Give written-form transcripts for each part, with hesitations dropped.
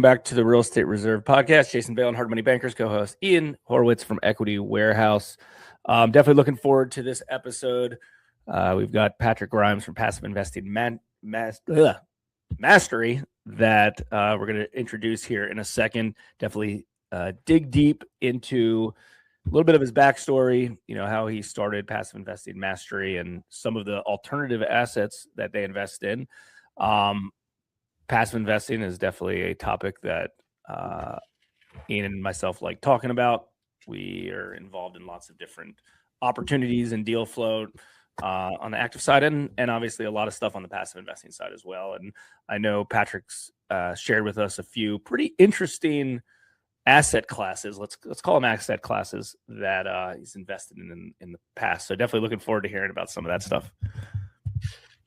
back to the Real Estate Reserve podcast. Jason Bale and Hard Money Bankers co-host Ian Horowitz from Equity Warehouse. Definitely looking forward to this episode. We've got Patrick Grimes from Passive Investing Mastery that we're going to introduce here in a second. Definitely dig deep into a little bit of his backstory, how he started Passive Investing Mastery and some of the alternative assets that they invest in. Passive investing is definitely a topic that Ian and myself like talking about. We are involved in lots of different opportunities and deal flow on the active side and obviously a lot of stuff on the passive investing side as well. And I know Patrick's shared with us a few pretty interesting asset classes. Let's call them asset classes that he's invested in the past. So definitely looking forward to hearing about some of that stuff.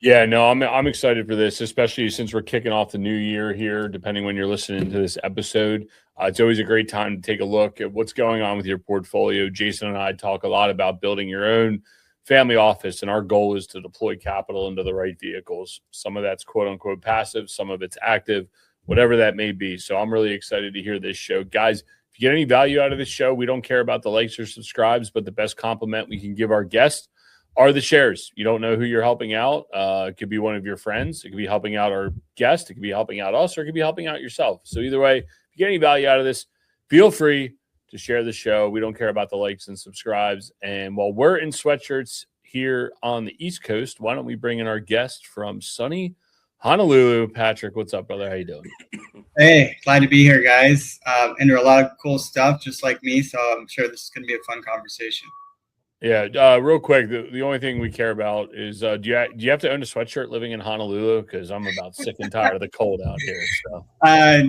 Yeah, no, I'm excited for this, especially since we're kicking off the new year here, depending when you're listening to this episode. It's always a great time to take a look at what's going on with your portfolio. Jason and I talk a lot about building your own family office, and our goal is to deploy capital into the right vehicles. Some of that's quote-unquote passive, some of it's active, whatever that may be. So I'm really excited to hear this show. Guys, if you get any value out of this show, we don't care about the likes or subscribes, but the best compliment we can give our guests are the shares. You don't know who you're helping out. It could be one of your friends. It could be helping out our guest. It could be helping out us, or it could be helping out yourself. So either way, if you get any value out of this, feel free to share the show. We don't care about the likes and subscribes. And while we're in sweatshirts here on the East Coast, why don't we bring in our guest from sunny Honolulu? Patrick, what's up, brother? How you doing? Hey, glad to be here, guys. Into a lot of cool stuff, just like me. So I'm sure this is going to be a fun conversation. Yeah, real quick, the only thing we care about is do you have to own a sweatshirt living in Honolulu? Because I'm about sick and tired of the cold out here. So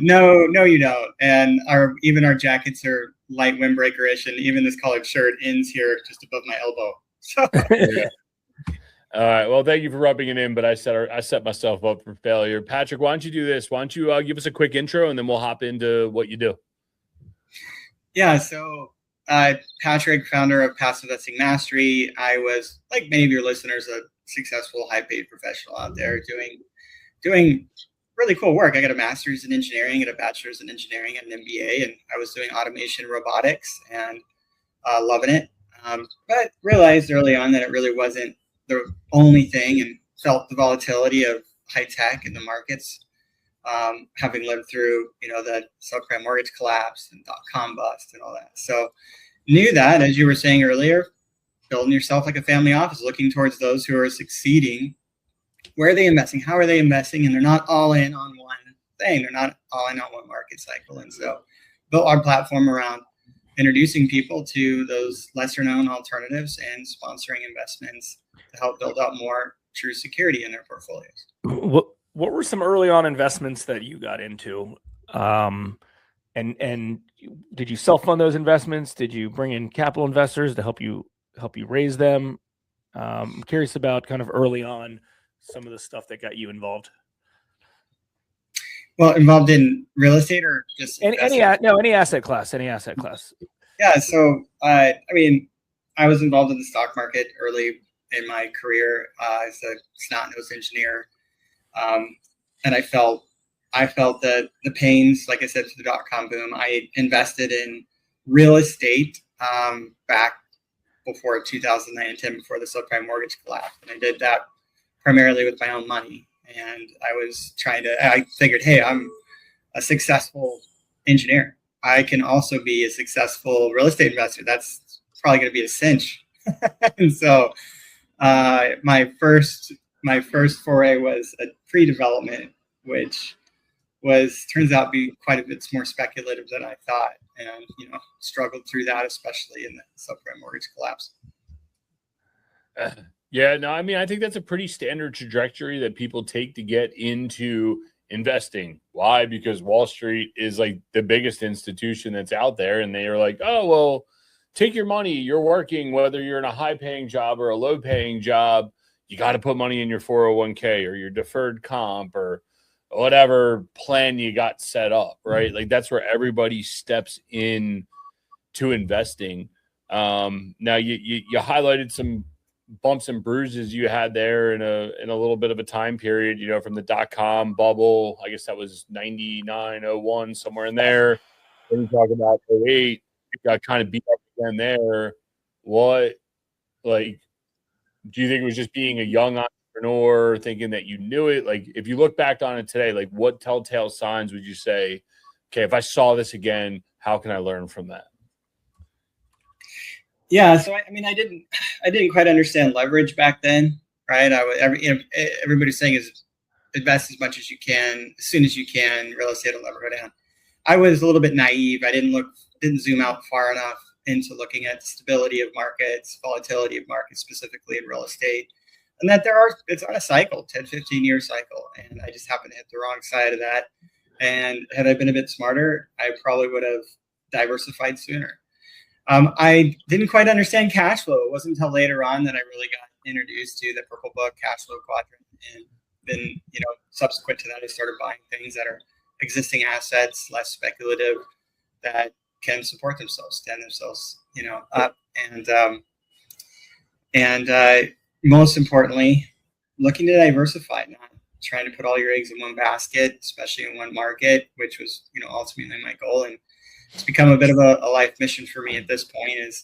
No, you don't. And our jackets are light windbreaker-ish, and even this collared shirt ends here just above my elbow. So. Yeah. All right. Well, thank you for rubbing it in, but I set myself up for failure. Patrick, why don't you do this? Why don't you give us a quick intro, and then we'll hop into what you do. Yeah. So. Patrick, founder of Passive Investing Mastery. I was, like many of your listeners, a successful, high-paid professional out there doing really cool work. I got a master's in engineering, and a bachelor's in engineering, and an MBA, and I was doing automation robotics and loving it. But realized early on that it really wasn't the only thing, and felt the volatility of high tech in the markets. Having lived through, the subprime mortgage collapse and .com bust and all that. So knew that, as you were saying earlier, building yourself like a family office, looking towards those who are succeeding. Where are they investing? How are they investing? And they're not all in on one thing. They're not all in on one market cycle. And so built our platform around introducing people to those lesser known alternatives and sponsoring investments to help build out more true security in their portfolios. What were some early on investments that you got into? And did you self-fund those investments? Did you bring in capital investors to help you raise them? I'm curious about kind of early on some of the stuff that got you involved. Well, involved in real estate or just any asset class. Yeah. So, I was involved in the stock market early in my career as a snot-nosed engineer. And I felt the pains, like I said, to the .com boom. I invested in real estate back before 2009 and 10, before the subprime mortgage collapse. And I did that primarily with my own money. And I figured, hey, I'm a successful engineer. I can also be a successful real estate investor. That's probably going to be a cinch. And so my first foray was a pre-development, which turns out to be quite a bit more speculative than I thought, and struggled through that, especially in the subprime mortgage collapse. Yeah, no, I think that's a pretty standard trajectory that people take to get into investing. Why? Because Wall Street is like the biggest institution that's out there, and they are like, oh, well, take your money. You're working, whether you're in a high-paying job or a low-paying job, you got to put money in your 401k or your deferred comp or whatever plan you got set up, right? Like that's where everybody steps in to investing. Now you highlighted some bumps and bruises you had there in a little bit of a time period, from the .com bubble. I guess that was 99, 01, somewhere in there. Then you talk about 08, you got kind of beat up again there. What, like, do you think it was just being a young entrepreneur, thinking that you knew it? Like, if you look back on it today, like, what telltale signs would you say, okay, if I saw this again, how can I learn from that? Yeah, so I didn't quite understand leverage back then, right? Everybody's saying is invest as much as you can, as soon as you can. Real estate will never go down. I was a little bit naive. I didn't zoom out far enough into looking at stability of markets, volatility of markets, specifically in real estate, and that it's on a cycle, 10, 15-year cycle, and I just happened to hit the wrong side of that. And had I been a bit smarter, I probably would have diversified sooner. I didn't quite understand cash flow. It wasn't until later on that I really got introduced to the Purple Book cash flow quadrant. And then, subsequent to that, I started buying things that are existing assets, less speculative, that can support themselves, stand themselves, up. And most importantly, looking to diversify, not trying to put all your eggs in one basket, especially in one market, which was, ultimately my goal. And it's become a bit of a life mission for me at this point, is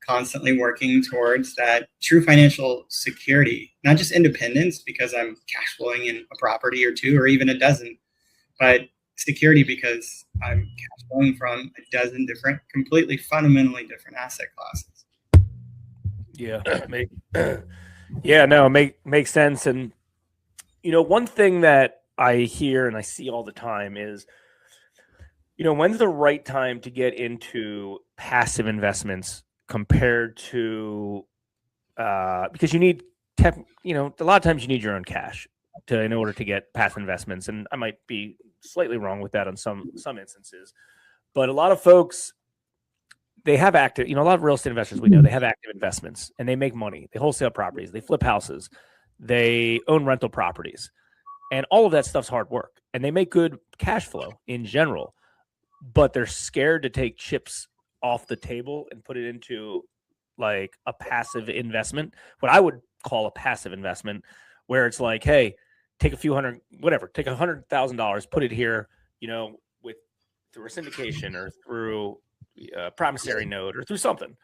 constantly working towards that true financial security, not just independence because I'm cash flowing in a property or two or even a dozen, but security because I'm cash flowing from a dozen different, completely fundamentally different asset classes. Makes sense. And, one thing that I hear and I see all the time is, when's the right time to get into passive investments compared to, because you need, a lot of times you need your own cash in order to get passive investments. And I might be slightly wrong with that on some instances, but a lot of folks, they have active, a lot of real estate investors, we know they have active investments and they make money. They wholesale properties, they flip houses, they own rental properties, and all of that stuff's hard work, and they make good cash flow in general. But they're scared to take chips off the table and put it into like a passive investment, what I would call a passive investment, where it's like, hey, take $100,000, put it here, through a syndication or through a promissory note or through something,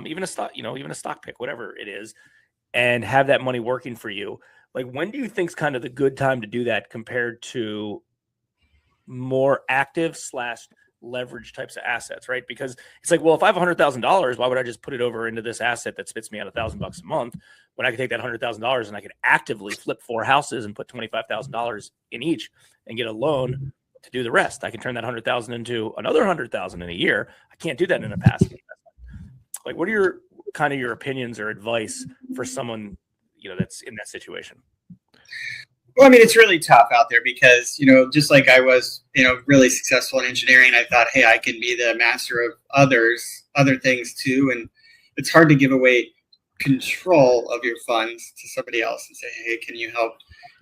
even a stock pick, whatever it is, and have that money working for you. Like, when do you think is kind of the good time to do that compared to more active / leverage types of assets, right? Because it's like, well, if I have $100,000, why would I just put it over into this asset that spits me out $1,000 a month when I could take that $100,000 and I could actively flip 4 houses and put $25,000 in each and get a loan to do the rest? I can turn that $100,000 into another $100,000 in a year. I can't do that in a passive investment. Like, what are your opinions or advice for someone, that's in that situation? Well, it's really tough out there because, just like I was, really successful in engineering, I thought, hey, I can be the master of other things too. And it's hard to give away control of your funds to somebody else and say, hey, can you help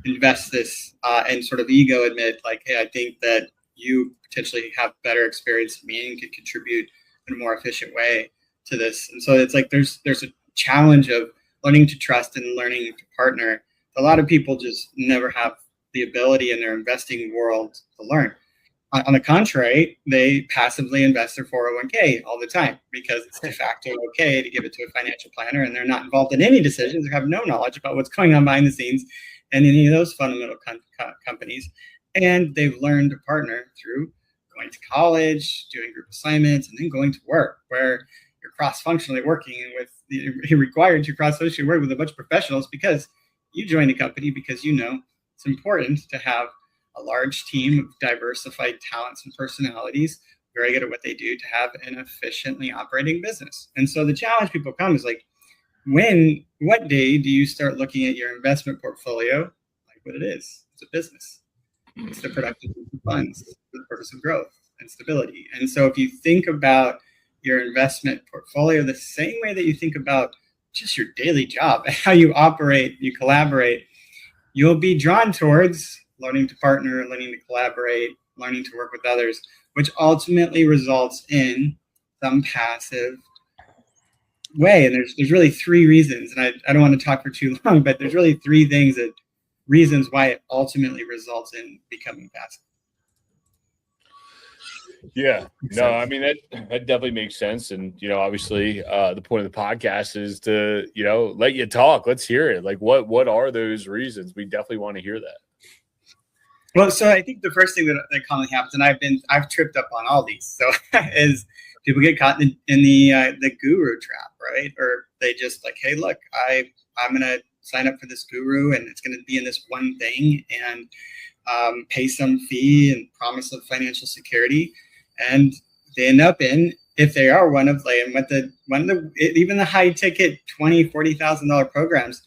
invest this? And sort of ego admit, like, hey, I think that you potentially have better experience than me and can contribute in a more efficient way to this. And so it's like there's a challenge of learning to trust and learning to partner. A lot of people just never have the ability in their investing world to learn. On the contrary, they passively invest their 401k all the time because it's de facto okay to give it to a financial planner, and they're not involved in any decisions or have no knowledge about what's going on behind the scenes in any of those fundamental companies. And they've learned to partner through going to college, doing group assignments, and then going to work where you're cross-functionally working with, you're required to cross-functionally work with a bunch of professionals because you joined a company because it's important to have a large team of diversified talents and personalities, very good at what they do, to have an efficiently operating business. And so the challenge people come is like, what day do you start looking at your investment portfolio like what it is? It's a business. It's the productive funds for the purpose of growth and stability. And so if you think about your investment portfolio the same way that you think about just your daily job, how you operate, you collaborate, you'll be drawn towards learning to partner, learning to collaborate, learning to work with others, which ultimately results in some passive way. And there's really three reasons, and I don't want to talk for too long, but there's really three reasons why it ultimately results in becoming passive. Yeah, no, I mean, that definitely makes sense. And, obviously the point of the podcast is to, let you talk. Let's hear it. Like, what are those reasons? We definitely want to hear that. Well, so I think the first thing that commonly happens, and I've tripped up on all these, so is people get caught in the guru trap, right? Or they just like, hey, look, I'm gonna sign up for this guru, and it's gonna be in this one thing, and pay some fee and promise of financial security, and they end up in, if they are one of even the high ticket $20,000-$40,000 programs,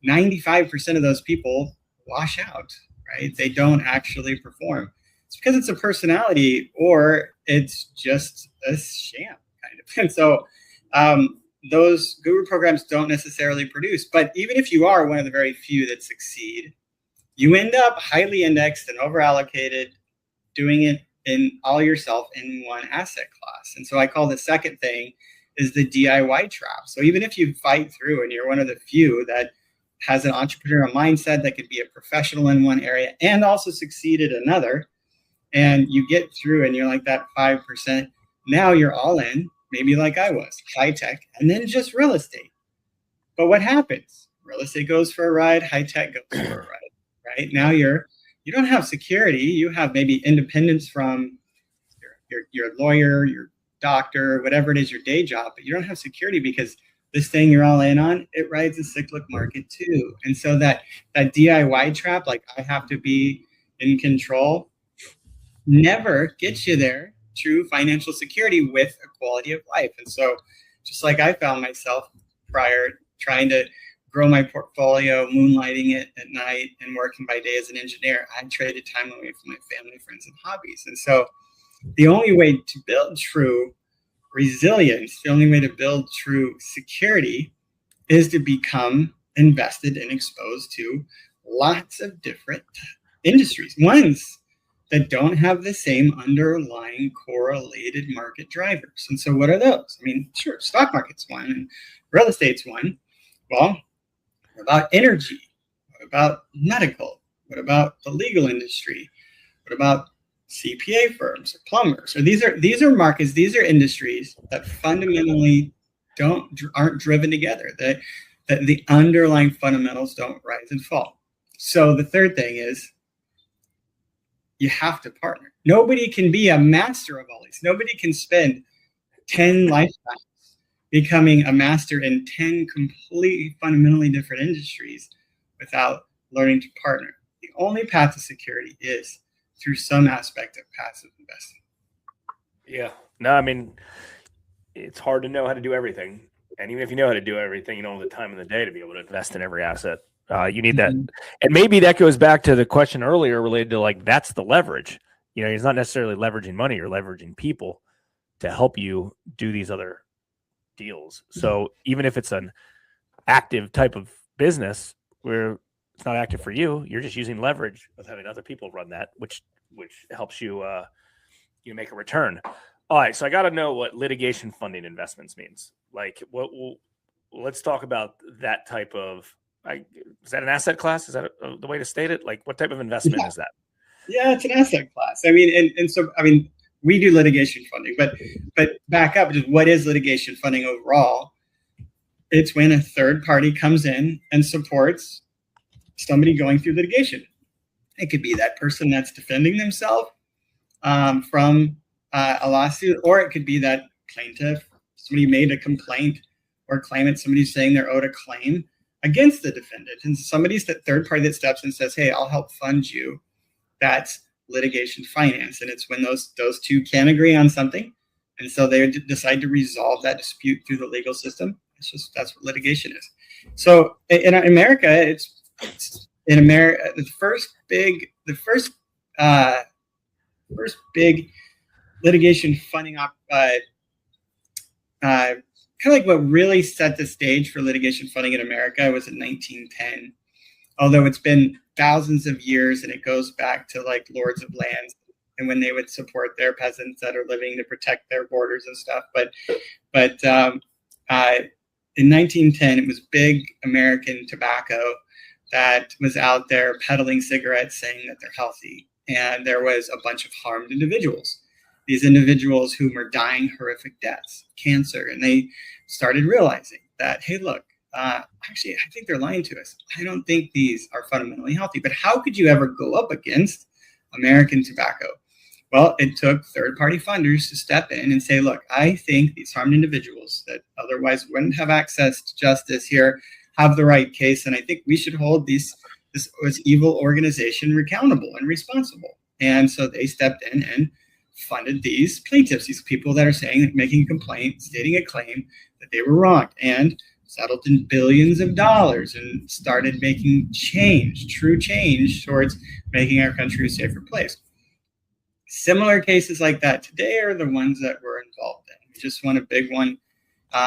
95% of those people wash out. Right? They don't actually perform. It's because it's a personality, or it's just a sham, kind of. And so those guru programs don't necessarily produce. But even if you are one of the very few that succeed, you end up highly indexed and overallocated, doing it in all yourself in one asset class. And so I call the second thing is the DIY trap. So even if you fight through and you're one of the few that has an entrepreneurial mindset, that could be a professional in one area and also succeed at another, and you get through and you're like that 5%, now you're all in, maybe like I was, high tech, and then just real estate. But what happens? Real estate goes for a ride, high tech goes for a ride, right? Now you don't have security. You have maybe independence from your lawyer, your doctor, whatever it is, your day job, but you don't have security because this thing you're all in on, it rides a cyclic market too. And so that DIY trap, like I have to be in control, never gets you there true financial security with a quality of life. And so just like I found myself prior trying to grow my portfolio, moonlighting it at night and working by day as an engineer, I traded time away from my family, friends, and hobbies. And so the only way to build true resilience, the only way to build true security is to become invested and exposed to lots of different industries, ones that don't have the same underlying correlated market drivers. And so what are those? I mean, sure, stock market's one and real estate's one. Well, what about energy? What about medical? What about the legal industry? What about CPA firms or plumbers? Or these are markets, these are industries that fundamentally aren't driven together, that the underlying fundamentals don't rise and fall. So the third thing is you have to partner. Nobody can be a master of all these. Nobody can spend 10 lifetimes becoming a master in 10 completely fundamentally different industries without learning to partner. The only path to security is through some aspect of passive investing. Yeah. No, I mean, it's hard to know how to do everything. And even if you know how to do everything, you don't have the time in the day to be able to invest in every asset. You need that. And maybe that goes back to the question earlier related to like, that's the leverage. It's not necessarily leveraging money, you're leveraging people to help you do these other deals. So even if it's an active type of business where it's not active for you, you're just using leverage of having other people run that, which helps you make a return. All right, so I got to know what litigation funding investments means. Like, let's talk about that type of. Is that an asset class? Is that the way to state it? Like, what type of investment is that? Yeah, it's an asset class. I mean, and so I mean, we do litigation funding, but back up, just what is litigation funding overall? It's when a third party comes in and supports somebody going through litigation. It could be that person that's defending themselves from a lawsuit, or it could be that plaintiff, somebody made a complaint or claimant, somebody's saying they're owed a claim against the defendant. And somebody's that third party that steps in and says, hey, I'll help fund you. That's litigation finance. And it's when those two can agree on something. And so they decide to resolve that dispute through the legal system. That's what litigation is. So in America, it's in America, the first big litigation funding kind of like what really set the stage for litigation funding in America was in 1910. Although it's been thousands of years and it goes back to like lords of lands and when they would support their peasants that are living to protect their borders and stuff. But in 1910, it was big American Tobacco that was out there peddling cigarettes, saying that they're healthy. And there was a bunch of harmed individuals, these individuals who were dying horrific deaths, cancer. And they started realizing that, hey, look, actually, I think they're lying to us. I don't think these are fundamentally healthy. But how could you ever go up against American Tobacco? Well, it took third-party funders to step in and say, look, I think these harmed individuals that otherwise wouldn't have access to justice here have the right case. And I think we should hold this evil organization accountable and responsible. And so they stepped in and funded these plaintiffs, these people that are saying, making a complaint, stating a claim that they were wronged, and settled in billions of dollars and started making change, true change towards making our country a safer place. Similar cases like that today are the ones that we're involved in. We just won a big one,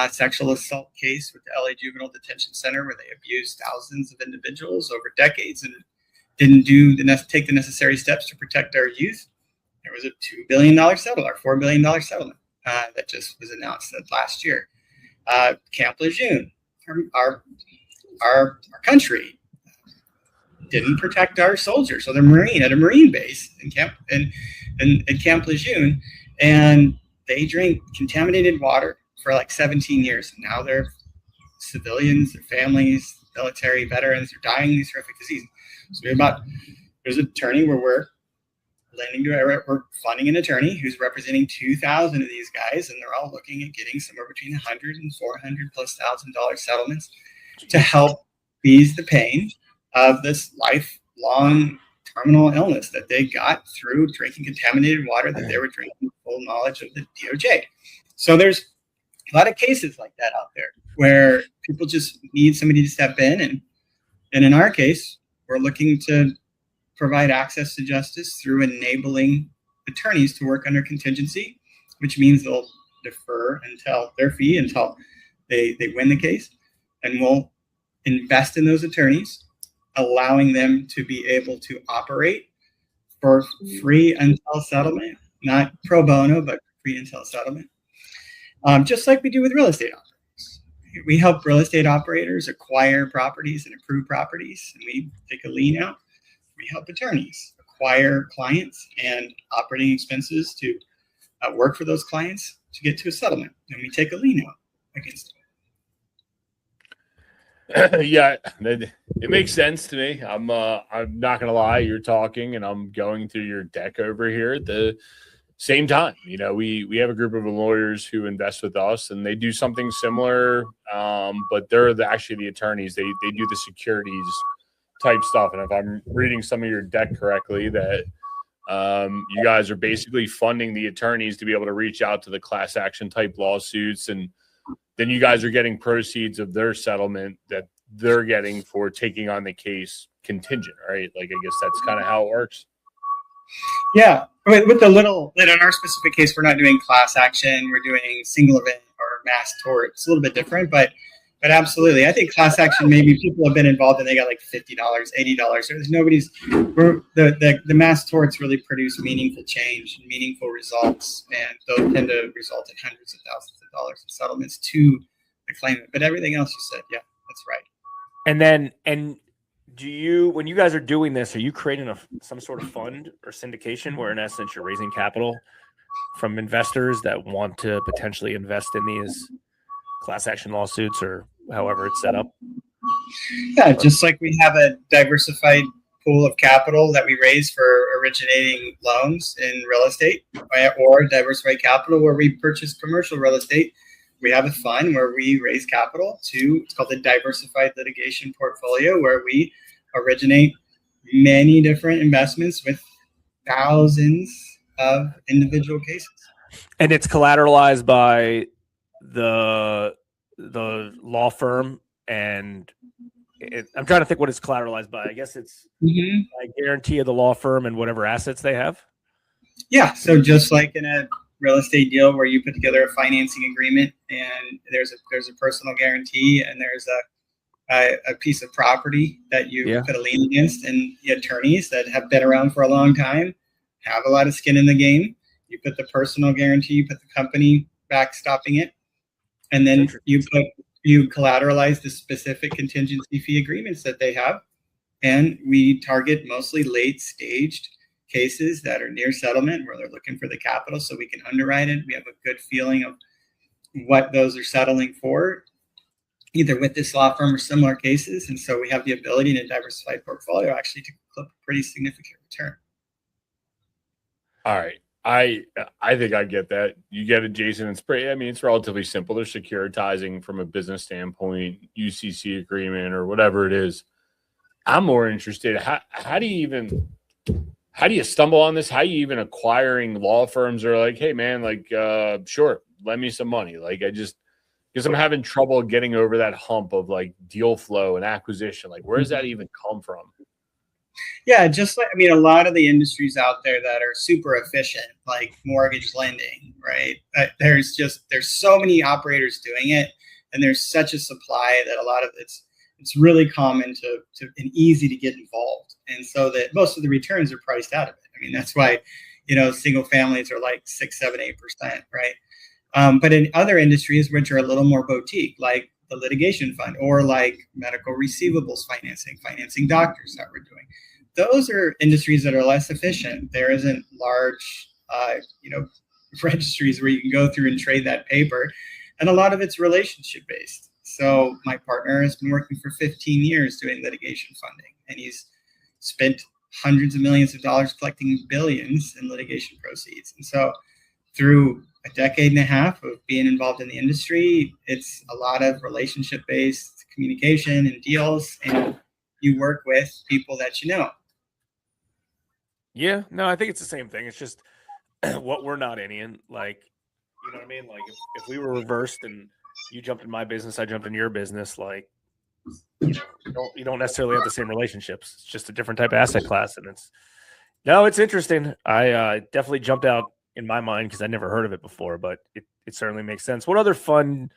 sexual assault case with the LA Juvenile Detention Center, where they abused thousands of individuals over decades and didn't take the necessary steps to protect our youth. There was a $2 billion settlement, or $4 billion settlement that just was announced last year. Camp Lejeune, our country didn't protect our soldiers, so they're Marine at a Marine base in Camp Lejeune, and they drank contaminated water for like 17 years. And now they're civilians, their families, military veterans are dying of these horrific diseases. So there's an attorney where we're funding an attorney who's representing 2,000 of these guys, and they're all looking at getting somewhere between $100,000 and $400,000+ settlements to help ease the pain of this lifelong terminal illness that they got through drinking contaminated water that they were drinking with full knowledge of the DOJ. So there's a lot of cases like that out there where people just need somebody to step in. And in our case, we're looking to provide access to justice through enabling attorneys to work under contingency, which means they'll defer until their fee until they win the case. And we'll invest in those attorneys, allowing them to be able to operate for free until settlement, not pro bono, but free until settlement. Just like we do with real estate operators. We help real estate operators acquire properties and improve properties, and we take a lien out. We help attorneys acquire clients and operating expenses to work for those clients to get to a settlement, and we take a lien out against them. Yeah, it makes sense to me. I'm not gonna lie. You're talking, and I'm going through your deck over here at the same time. You know, we have a group of lawyers who invest with us, and they do something similar, but they're actually the attorneys. They do the securities type stuff. And if I'm reading some of your deck correctly, that you guys are basically funding the attorneys to be able to reach out to the class action type lawsuits, and then you guys are getting proceeds of their settlement that they're getting for taking on the case contingent, right? Like, I guess that's kind of how it works. Yeah. With the little, in our specific case, we're not doing class action. We're doing single event or mass tort. It's a little bit different, but absolutely. I think class action, maybe people have been involved and they got like $50, $80. There's nobody's, the mass torts really produce meaningful change and meaningful results. And those tend to result in hundreds of thousands of dollars in settlements to the claimant. But everything else you said, yeah, that's right. And do you, when you guys are doing this, are you creating some sort of fund or syndication where in essence you're raising capital from investors that want to potentially invest in these class action lawsuits or however it's set up? Yeah, just like we have a diversified pool of capital that we raise for originating loans in real estate, or diversified capital where we purchase commercial real estate. We have a fund where we raise capital it's called the Diversified Litigation Portfolio, where we originate many different investments with thousands of individual cases. And it's collateralized by the law firm, and I'm trying to think what it's collateralized by. I guess it's a guarantee of the law firm and whatever assets they have. Yeah. So just like in a real estate deal where you put together a financing agreement and there's a personal guarantee and there's a piece of property that you put a lien against, and the attorneys that have been around for a long time have a lot of skin in the game. You put the personal guarantee, you put the company backstopping it, and then you you collateralize the specific contingency fee agreements that they have. And we target mostly late staged cases that are near settlement where they're looking for the capital so we can underwrite it. We have a good feeling of what those are settling for, either with this law firm or similar cases. And so we have the ability in a diversified portfolio actually to clip a pretty significant return. All right. I think I get that. You get it, Jason. It's relatively simple. They're securitizing from a business standpoint, UCC agreement or whatever it is. I'm more interested. How do you stumble on this? How are you even acquiring law firms are like, hey man, like, sure, lend me some money. Like because I'm having trouble getting over that hump of like deal flow and acquisition. Like, where does that even come from? Yeah, just like, a lot of the industries out there that are super efficient, like mortgage lending, right? There's so many operators doing it, and there's such a supply that a lot of it's really common to and easy to get involved. And so that most of the returns are priced out of it. That's why, single families are like 6, 7, 8%, right? But in other industries, which are a little more boutique, like the litigation fund or like medical receivables financing doctors that we're doing, those are industries that are less efficient. There isn't large, registries where you can go through and trade that paper. And a lot of it's relationship based. So my partner has been working for 15 years doing litigation funding, and he's spent hundreds of millions of dollars collecting billions in litigation proceeds. And so through a decade and a half of being involved in the industry, it's a lot of relationship-based communication and deals, and you work with people that you know. Yeah, no, I think it's the same thing. It's just what we're not in. Like, you know what I mean? Like if we were reversed and you jumped in my business, I jumped in your business, like, you don't necessarily have the same relationships. It's just a different type of asset class. And it's interesting. I definitely jumped out in my mind because I never heard of it before, but it certainly makes sense. What other fun,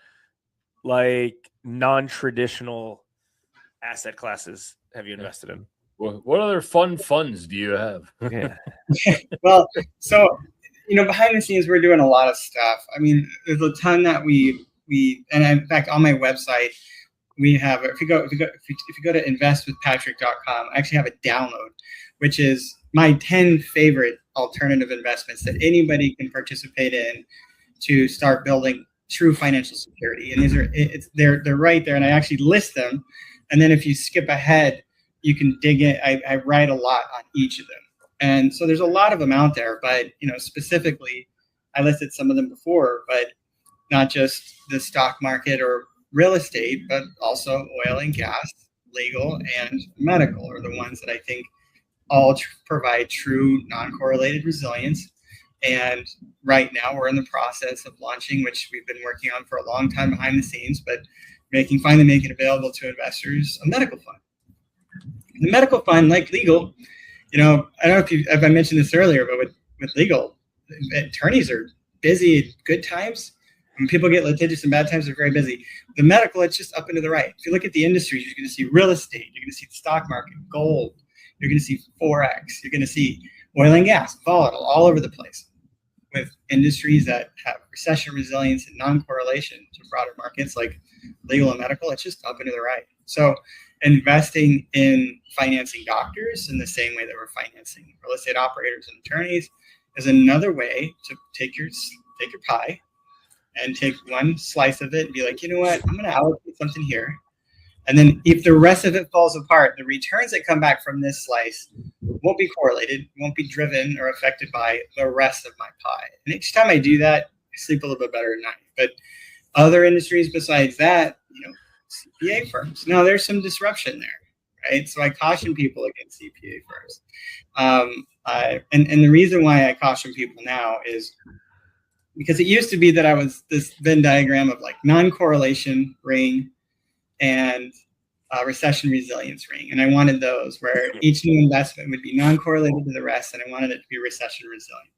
like non-traditional asset classes have you invested in? What other fun funds do you have? Yeah. Well, so, behind the scenes, we're doing a lot of stuff. There's a ton that we and in fact, on my website, we have, if you go to investwithpatrick.com, I actually have a download, which is my 10 favorite alternative investments that anybody can participate in to start building true financial security. And they're right there, and I actually list them. And then if you skip ahead, you can dig in. I write a lot on each of them. And so there's a lot of them out there, but specifically, I listed some of them before, but not just the stock market or real estate, but also oil and gas, legal, and medical are the ones that I think all provide true non-correlated resilience. And right now we're in the process of launching, which we've been working on for a long time behind the scenes, but finally making available to investors, a medical fund. The medical fund, like legal, I don't know if I mentioned this earlier, but with legal, attorneys are busy at good times. When people get litigious and bad times, they're very busy. The medical, it's just up and to the right. If you look at the industries, you're going to see real estate, you're going to see the stock market, gold, you're going to see Forex, you're going to see oil and gas, volatile, all over the place, with industries that have recession resilience and non-correlation to broader markets like legal and medical. It's just up and to the right. So investing in financing doctors in the same way that we're financing real estate operators and attorneys is another way to take your pie and take one slice of it and be like, you know what, I'm going to allocate something here. And then if the rest of it falls apart, the returns that come back from this slice won't be correlated, won't be driven or affected by the rest of my pie. And each time I do that, I sleep a little bit better at night. But other industries besides that, CPA firms. Now there's some disruption there, right? So I caution people against CPA firms. And the reason why I caution people now is because it used to be that I was this Venn diagram of like non-correlation ring and recession resilience ring. And I wanted those where each new investment would be non-correlated to the rest, and I wanted it to be recession resilient.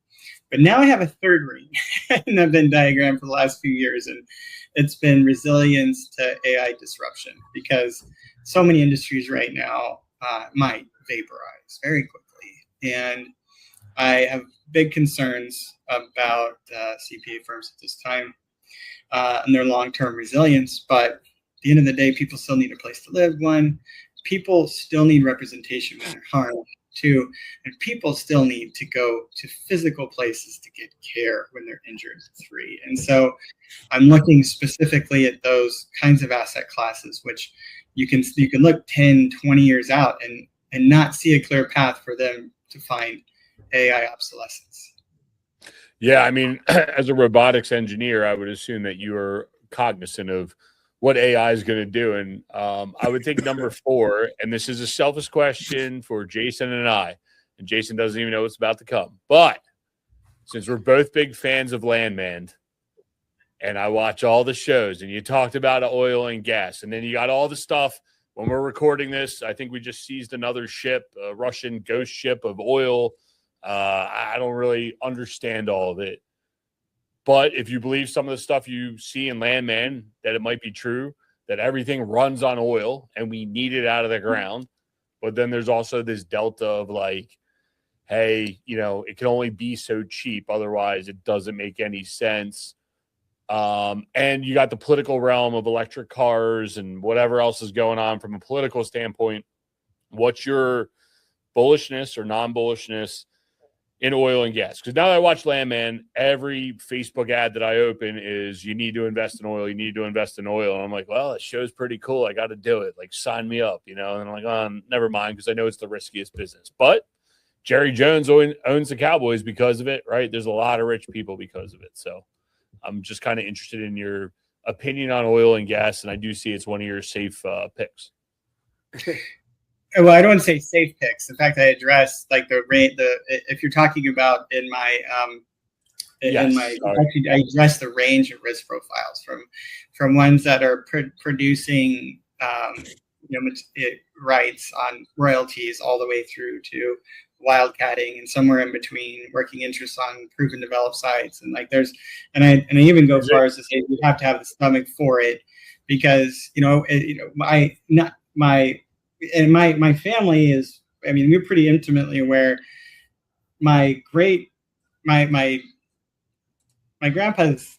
But now I have a third ring in the Venn diagram for the last few years, and it's been resilience to AI disruption, because so many industries right now might vaporize very quickly. And I have big concerns about CPA firms at this time and their long-term resilience. But the end of the day, people still need a place to live. One, people still need representation when they're harmed. Two, and people still need to go to physical places to get care when they're injured. Three, and so I'm looking specifically at those kinds of asset classes, which you can look 10, 20 years out and not see a clear path for them to find AI obsolescence. Yeah, I mean, as a robotics engineer, I would assume that you are cognizant of what AI is going to do. And I would think number 4, and this is a selfish question for Jason and I, and Jason doesn't even know what's about to come. But since we're both big fans of Landman, and I watch all the shows, and you talked about oil and gas, and then you got all the stuff when we're recording this. I think we just seized another ship, a Russian ghost ship of oil. I don't really understand all of it. But if you believe some of the stuff you see in Landman, that it might be true, that everything runs on oil and we need it out of the ground. But then there's also this delta of like, hey, it can only be so cheap. Otherwise, it doesn't make any sense. And you got the political realm of electric cars and whatever else is going on from a political standpoint. What's your bullishness or non-bullishness in oil and gas? Because now that I watch Landman, every Facebook ad that I open is you need to invest in oil. You need to invest in oil. And I'm like, well, it show's pretty cool. I got to do it. Like, sign me up, And I'm like, oh, never mind, because I know it's the riskiest business. But Jerry Jones owns the Cowboys because of it, right? There's a lot of rich people because of it. So I'm just kind of interested in your opinion on oil and gas. And I do see it's one of your safe picks. Well, I don't want to say safe picks. In fact, I address like if you're talking about in my actually, I address the range of risk profiles from ones that are producing rights on royalties all the way through to wildcatting and somewhere in between, working interests on proven developed sites, and I even go as far as to say you have to have the stomach for it, because my family is, we're pretty intimately aware. My grandpa's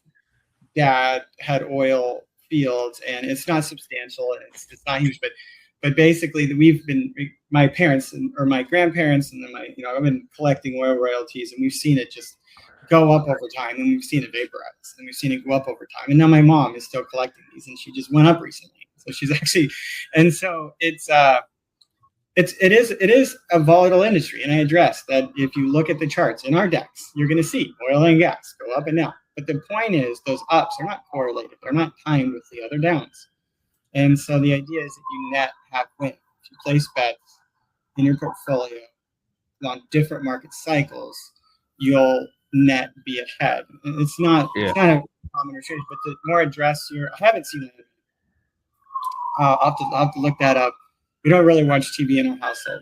dad had oil fields, and it's not substantial, and it's not huge, but basically my parents or my grandparents, and then I've been collecting oil royalties, and we've seen it just go up over time, and we've seen it vaporize, and we've seen it go up over time, and now my mom is still collecting these, and she just went up recently. So she's actually, and so it is a volatile industry. And I address that if you look at the charts in our decks, you're going to see oil and gas go up and down. But the point is those ups are not correlated. They're not timed with the other downs. And so the idea is that you net have win. If you place bets in your portfolio on different market cycles, you'll net be ahead. It's not a common or change, but to more address I haven't seen it. I'll have to look that up. We don't really watch TV in our household.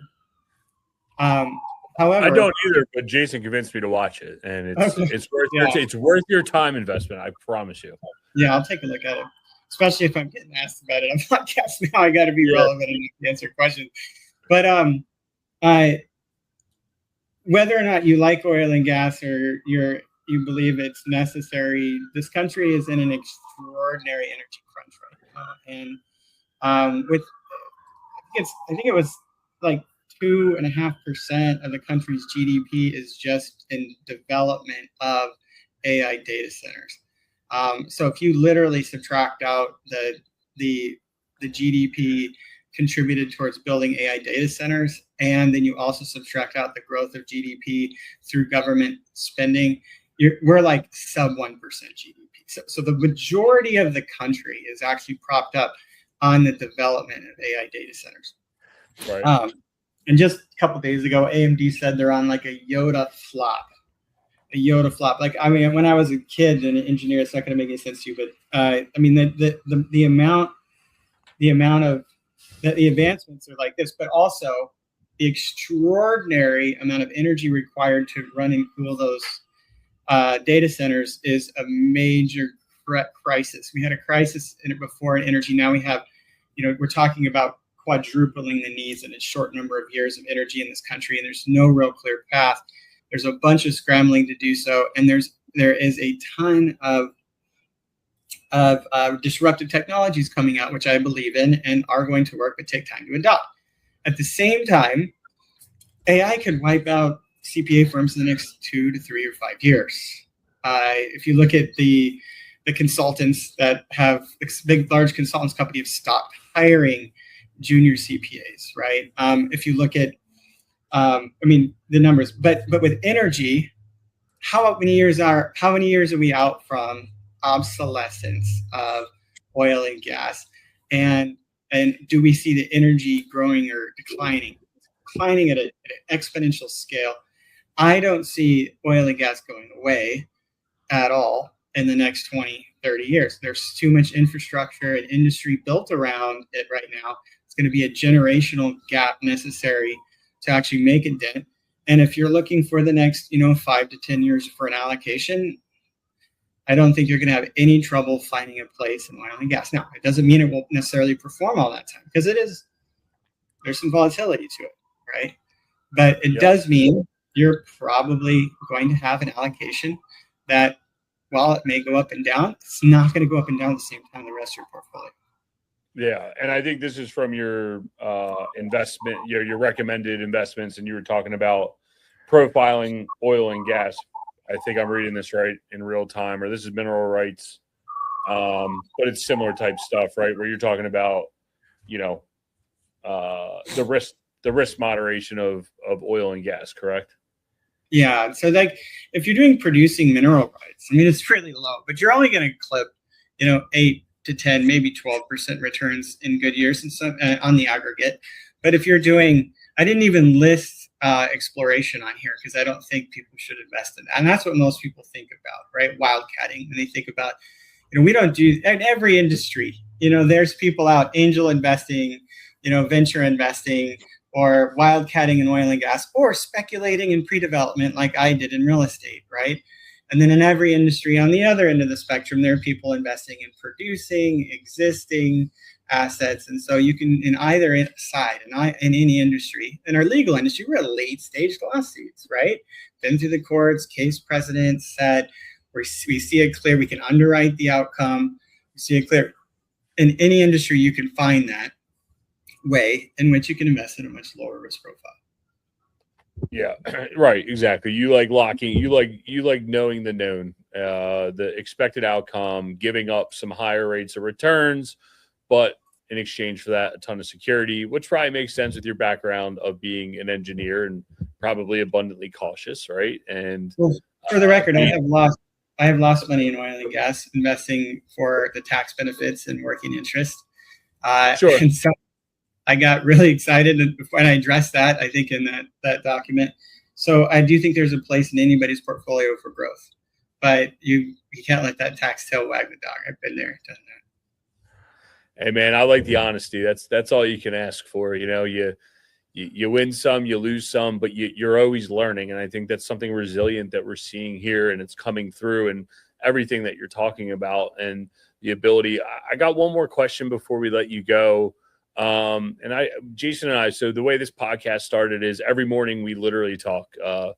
However, I don't either, but Jason convinced me to watch it, and it's worth your time investment. I promise you. Yeah, I'll take a look at it, especially if I'm getting asked about it on podcasts now. I got to be relevant and answer questions. But whether or not you like oil and gas or you believe it's necessary, this country is in an extraordinary energy crunch right now, and I think it was like 2.5% of the country's GDP is just in development of AI data centers. So if you literally subtract out the GDP contributed towards building AI data centers, and then you also subtract out the growth of GDP through government spending, we're like sub 1% GDP. So the majority of the country is actually propped up on the development of AI data centers. Right. And just a couple of days ago, AMD said they're on like a Yoda flop. Like, when I was a kid and an engineer, it's not going to make any sense to you, but the amount of the advancements are like this, but also the extraordinary amount of energy required to run and cool those data centers is a major crisis. We had a crisis in it before in energy. Now we have, we're talking about quadrupling the needs in a short number of years of energy in this country, and there's no real clear path. There's a bunch of scrambling to do so, and there is a ton of of disruptive technologies coming out, which I believe in and are going to work, but take time to adopt. At the same time, AI could wipe out CPA firms in the next 2 to 3 or 5 years. If you look at the consultants that have large consultants company have stopped hiring junior CPAs, right? If you look at, the numbers, but with energy, how many years are we out from obsolescence of oil and gas, and do we see the energy growing or declining at an exponential scale? I don't see oil and gas going away at all in the next 20, 30 years. There's too much infrastructure and industry built around it right now. It's going to be a generational gap necessary to actually make a dent. And if you're looking for the next, 5 to 10 years for an allocation, I don't think you're going to have any trouble finding a place in oil and gas. Now, it doesn't mean it won't necessarily perform all that time, because there's some volatility to it, right? But it does mean you're probably going to have an allocation that, while it may go up and down, it's not going to go up and down at the same time the rest of your portfolio. Yeah, and I think this is from your investment, your recommended investments, and you were talking about profiling oil and gas. I think I'm reading this right in real time, or this is mineral rights, but it's similar type stuff, right? Where you're talking about, the risk moderation of oil and gas, correct? Yeah. So if you're doing producing mineral rights, it's really low, but you're only going to clip, 8 to 10, maybe 12% returns in good years and some on the aggregate. But if you're doing, I didn't even list exploration on here because I don't think people should invest in that. And that's what most people think about, right? Wildcatting. And they think about, we don't do, in every industry, there's people out angel investing, venture investing, or wildcatting in oil and gas, or speculating in pre-development like I did in real estate, right? And then in every industry on the other end of the spectrum, there are people investing in producing existing assets. And so you can, in either side, in any industry, in our legal industry, we're at late stage lawsuits, right? Been through the courts, case precedent set, we see it clear, we can underwrite the outcome, we see it clear. In any industry, you can find that way in which you can invest in a much lower risk profile. Yeah, right. Exactly. You like locking, you like knowing the known, the expected outcome, giving up some higher rates of returns, but in exchange for that, a ton of security, which probably makes sense with your background of being an engineer and probably abundantly cautious, right? And for the record, I have lost money in oil and gas investing for the tax benefits and working interest. Sure. And so I got really excited when I addressed that, I think, in that document. So I do think there's a place in anybody's portfolio for growth, but you can't let that tax tail wag the dog. I've been there, done that. Hey man, I like the honesty. That's all you can ask for. You win some, you lose some, but you're always learning. And I think that's something resilient that we're seeing here, and it's coming through and everything that you're talking about and the ability. I got one more question before we let you go. Jason and I, so the way this podcast started is every morning we literally talk. I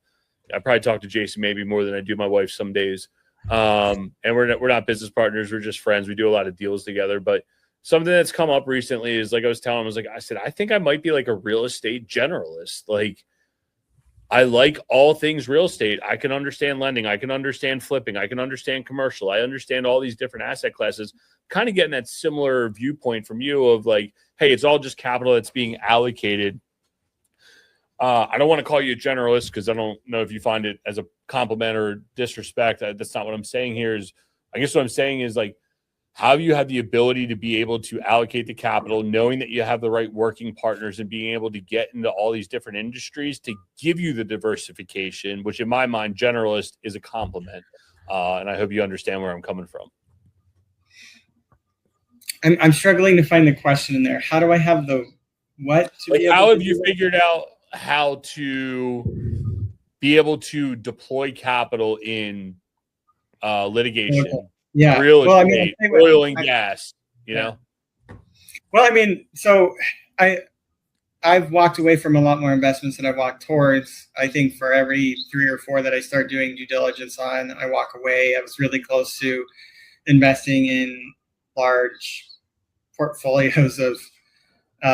probably talk to Jason maybe more than I do my wife some days. And we're not business partners. We're just friends. We do a lot of deals together, but something that's come up recently is, like I was telling him, I said, I think I might be like a real estate generalist. Like, I like all things real estate. I can understand lending. I can understand flipping. I can understand commercial. I understand all these different asset classes. Kind of getting that similar viewpoint from you of like, hey, it's all just capital that's being allocated. I don't want to call you a generalist because I don't know if you find it as a compliment or disrespect. That's not what I'm saying here. I guess what I'm saying is, like, how you have the ability to be able to allocate the capital, knowing that you have the right working partners and being able to get into all these different industries to give you the diversification, which in my mind, generalist is a compliment. And I hope you understand where I'm coming from. I'm struggling to find the question in there. How do I have the what? How have you figured out how to be able to deploy capital in litigation? Okay. Yeah, real estate, oil and gas, know? Well, so I've walked away from a lot more investments than I've walked towards. I think for every 3 or 4 that I start doing due diligence on, I walk away. I was really close to investing in large portfolios of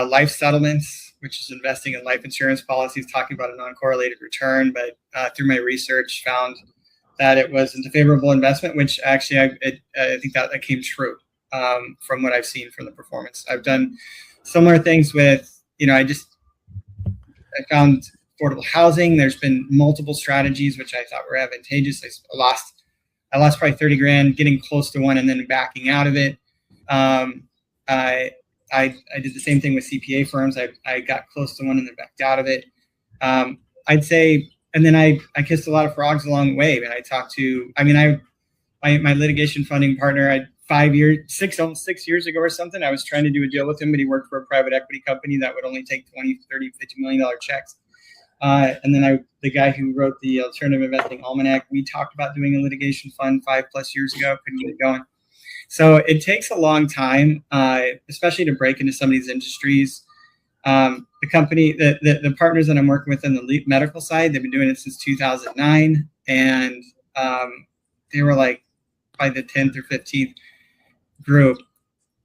life settlements, which is investing in life insurance policies, talking about a non-correlated return. But through my research, found that it wasn't a favorable investment, which actually I think that came true from what I've seen from the performance. I've done similar things with, I found affordable housing. There's been multiple strategies which I thought were advantageous. I lost probably 30 grand getting close to one and then backing out of it. I did the same thing with CPA firms. I got close to one and then backed out of it. I'd say, and then I kissed a lot of frogs along the way. And I talked to, my litigation funding partner, almost 6 years ago or something, I was trying to do a deal with him, but he worked for a private equity company that would only take $20, $30, $50 million checks. And then the guy who wrote the Alternative Investing Almanac, we talked about doing a litigation fund 5+ years ago, couldn't get it going. So it takes a long time, especially to break into some of these industries. The company, the partners that I'm working with in the medical side, they've been doing it since 2009. And they were like by the 10th or 15th group,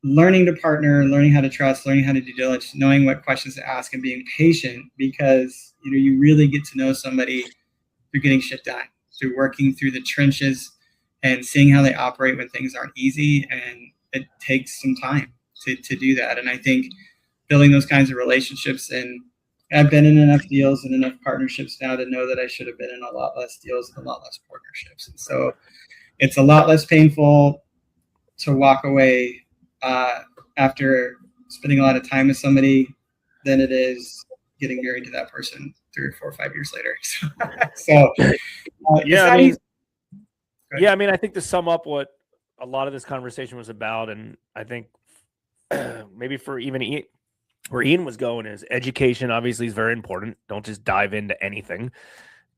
learning to partner, learning how to trust, learning how to do diligence, knowing what questions to ask and being patient, because you really get to know somebody through getting shit done, through working through the trenches and seeing how they operate when things aren't easy. And it takes some time to do that. And I think building those kinds of relationships, and I've been in enough deals and enough partnerships now to know that I should have been in a lot less deals and a lot less partnerships. And so it's a lot less painful to walk away after spending a lot of time with somebody than it is getting married to that person 3 or 4 or 5 years later. I think to sum up what a lot of this conversation was about, and I think maybe for even where Ian was going is education obviously is very important. Don't just dive into anything,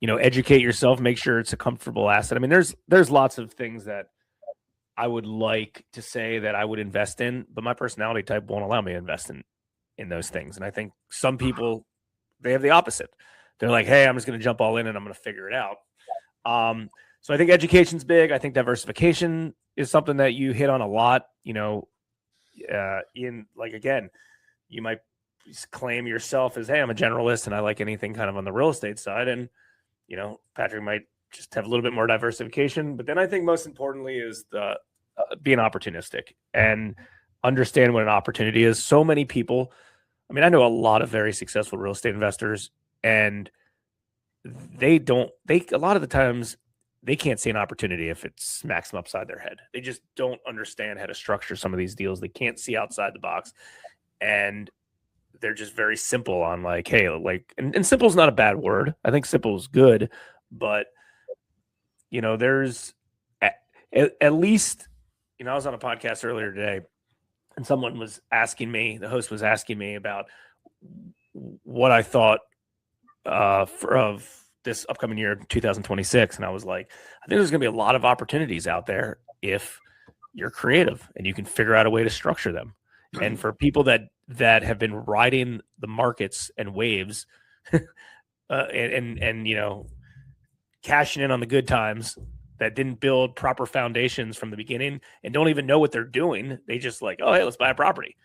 educate yourself, make sure it's a comfortable asset. I mean, there's lots of things that I would like to say that I would invest in, but my personality type won't allow me to invest in those things. And I think some people, they have the opposite. They're like, hey, I'm just going to jump all in and I'm going to figure it out. So I think education's big. I think diversification is something that you hit on a lot. Ian, again, you might claim yourself as, hey, I'm a generalist and I like anything kind of on the real estate side. And, Patrick might just have a little bit more diversification. But then I think most importantly is the being opportunistic and understand what an opportunity is. So many people, I know a lot of very successful real estate investors, and a lot of the times they can't see an opportunity if it smacks them upside their head. They just don't understand how to structure some of these deals. They can't see outside the box, and they're just very simple on and simple is not a bad word. I think simple is good, but there's at least, I was on a podcast earlier today and someone was asking me, the host was asking me about what I thought of this upcoming year, 2026. And I was like, I think there's going to be a lot of opportunities out there if you're creative and you can figure out a way to structure them. And for people that have been riding the markets and waves and cashing in on the good times, that didn't build proper foundations from the beginning and don't even know what they're doing. They just oh, hey, let's buy a property.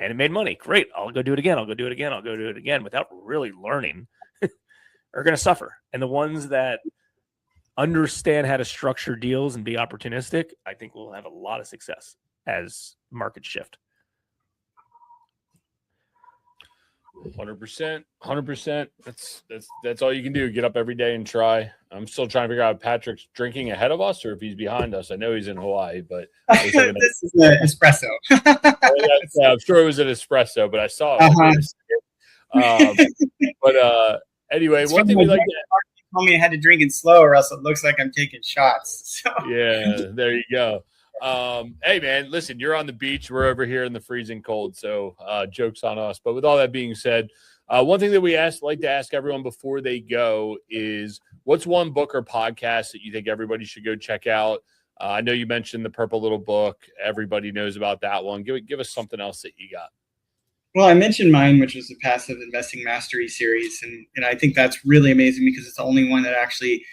And it made money. Great. I'll go do it again. I'll go do it again. I'll go do it again without really learning are going to suffer. And the ones that understand how to structure deals and be opportunistic, I think will have a lot of success as markets shift. 100%. That's all you can do. Get up every day and try. I'm still trying to figure out if Patrick's drinking ahead of us or if he's behind us. I know he's in Hawaii, but this is an espresso. I'm sure it was an espresso, but I saw it. Anyway, one thing we like to told me I had to drink it slow or else it looks like I'm taking shots. So. Yeah, there you go. Hey man, listen, you're on the beach. We're over here in the freezing cold, so joke's on us. But with all that being said, one thing that we like to ask everyone before they go is, what's one book or podcast that you think everybody should go check out? I know you mentioned the Purple Little Book. Everybody knows about that one. Give us something else that you got. Well, I mentioned mine, which was the Passive Investing Mastery series, and I think that's really amazing because it's the only one that actually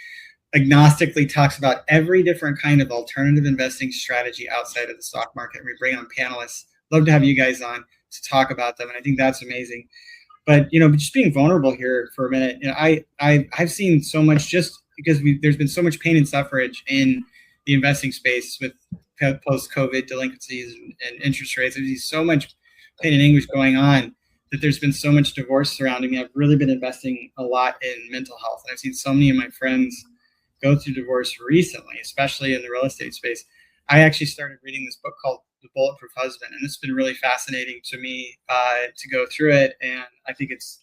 agnostically talks about every different kind of alternative investing strategy outside of the stock market. We bring on panelists. Love to have you guys on to talk about them. And I think that's amazing. But, just being vulnerable here for a minute, I've seen so much just because there's been so much pain and suffrage in the investing space with post-COVID delinquencies and interest rates. There's so much pain and anguish going on that there's been so much divorce surrounding me. I've really been investing a lot in mental health. And I've seen so many of my friends go through divorce recently, especially in the real estate space. I actually started reading this book called The Bulletproof Husband, and it's been really fascinating to me to go through it. And I think it's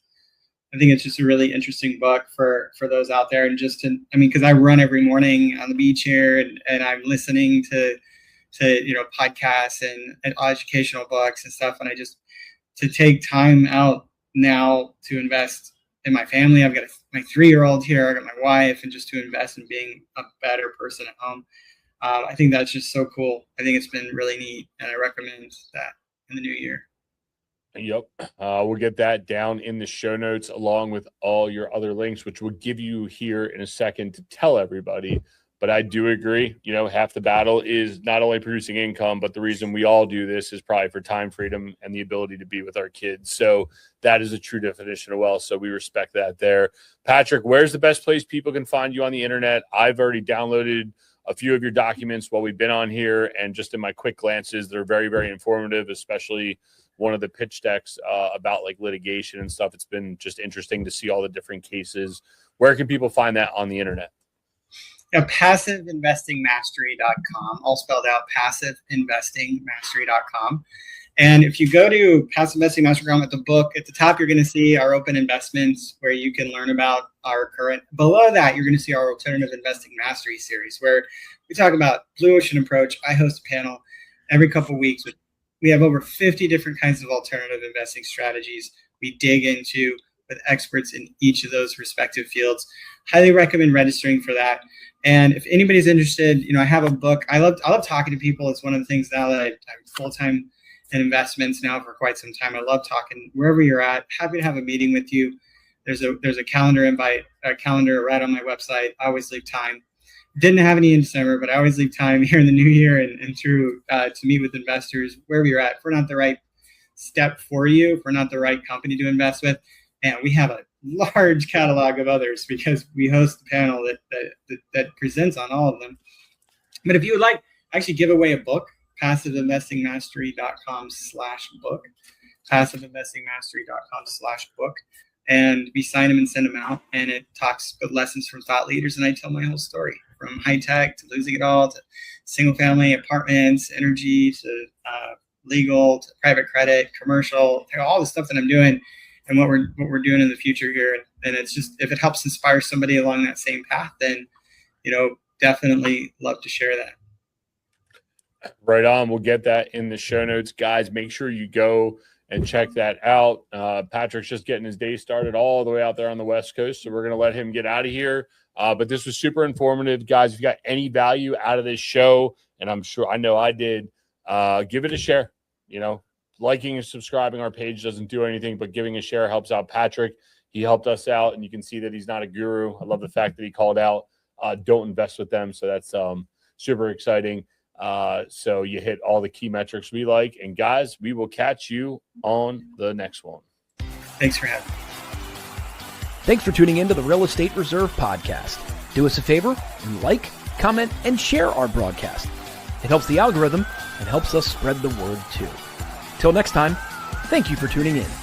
just a really interesting book for those out there. And because I run every morning on the beach here, and I'm listening to podcasts and educational books and stuff. And to take time out now to invest in my family. I've got my 3-year-old here. I got my wife, and just to invest in being a better person at home. I think that's just so cool. I think it's been really neat, and I recommend that in the new year. Yep. We'll get that down in the show notes along with all your other links, which we'll give you here in a second to tell everybody. But I do agree, half the battle is not only producing income, but the reason we all do this is probably for time freedom and the ability to be with our kids. So that is a true definition of wealth. So we respect that there. Patrick, where's the best place people can find you on the internet? I've already downloaded a few of your documents while we've been on here, and just in my quick glances, they're very, very informative, especially one of the pitch decks about like litigation and stuff. It's been just interesting to see all the different cases. Where can people find that on the internet? PassiveInvestingMastery.com, all spelled out, PassiveInvestingMastery.com. And if you go to PassiveInvestingMastery.com, at the book, at the top, you're going to see our open investments, where you can learn about our current. Below that, you're going to see our Alternative Investing Mastery series, where we talk about Blue Ocean Approach. I host a panel every couple of weeks. We have over 50 different kinds of alternative investing strategies we dig into with experts in each of those respective fields. Highly recommend registering for that. And if anybody's interested, I have a book. I love talking to people. It's one of the things now that I'm full-time in investments now for quite some time. I love talking wherever you're at. Happy to have a meeting with you. There's a calendar invite, a calendar right on my website. I always leave time. Didn't have any in December, but I always leave time here in the new year and through to meet with investors wherever you're at. If we're not the right step for you, if we're not the right company to invest with, and we have a large catalog of others because we host a panel that presents on all of them. But if you would like, actually give away a book, PassiveInvestingMastery.com/book, PassiveInvestingMastery.com/book, and we sign them and send them out. And it talks with lessons from thought leaders, and I tell my whole story from high tech to losing it all to single family apartments, energy to legal to private credit, commercial, all the stuff that I'm doing. And what we're doing in the future here. And it's just, if it helps inspire somebody along that same path, then, definitely love to share that. Right on. We'll get that in the show notes, guys. Make sure you go and check that out. Patrick's just getting his day started all the way out there on the West Coast. So we're going to let him get out of here. But this was super informative, guys. If you got any value out of this show, and I know I did, give it a share. Liking and subscribing our page doesn't do anything, but giving a share helps out Patrick. He helped us out, and you can see that he's not a guru. I love the fact that he called out, don't invest with them. So that's super exciting. So you hit all the key metrics we like. And guys, we will catch you on the next one. Thanks for having me. Thanks for tuning in to the Real Estate Reserve podcast. Do us a favor and like, comment, and share our broadcast. It helps the algorithm and helps us spread the word too. Till next time, thank you for tuning in.